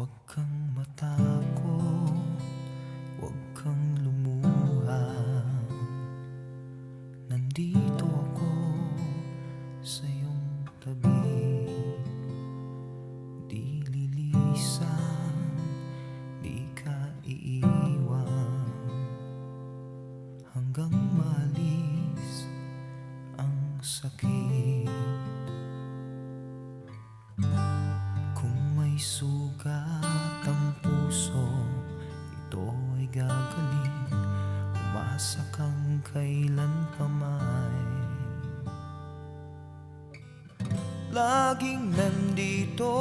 Huwag kang matakot, huwag kang lumuha. Nandito ako sa iyong tabi. Di lilisan, di ka iiwan, hanggang maalis ang sakit. Kung may sugat ang puso, ito ay gagaling. Umasa kang kailan pa may laging nandito,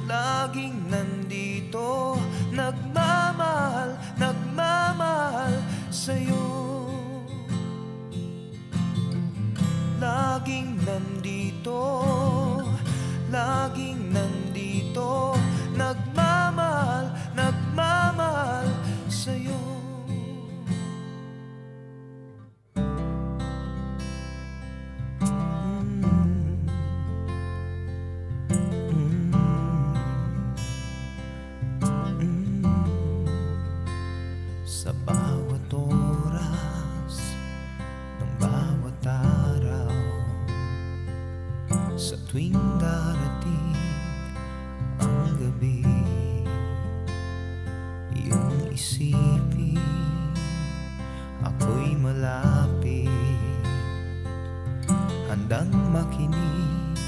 laging nandito. Nagmamahal, nagmamahal sa'yo. Laging nandito, laging nandito. Nagmamahal, nagmamahal sa'yo. Sa bawat oras ng bawat araw, sa tuwing darating ang gabi, iyong isipin ako'y malapit, handang makinig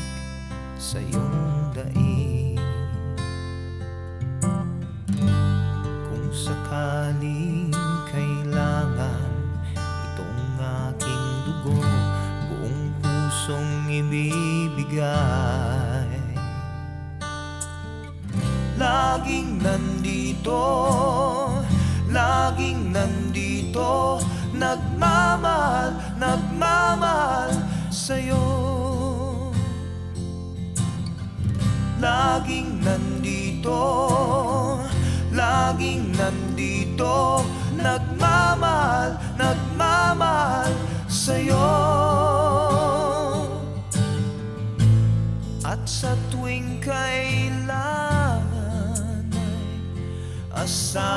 sa iyong daig. Kung sakaling kailangan itong aking dugo, buong pusong ibibigay. Laging nandito, laging nandito. Nagmamahal, nagmamahal sa'yo. Laging nandito, laging nandito. Nagmamahal, nagmamahal sa'yo. At sa tuwing kailangan ay asahan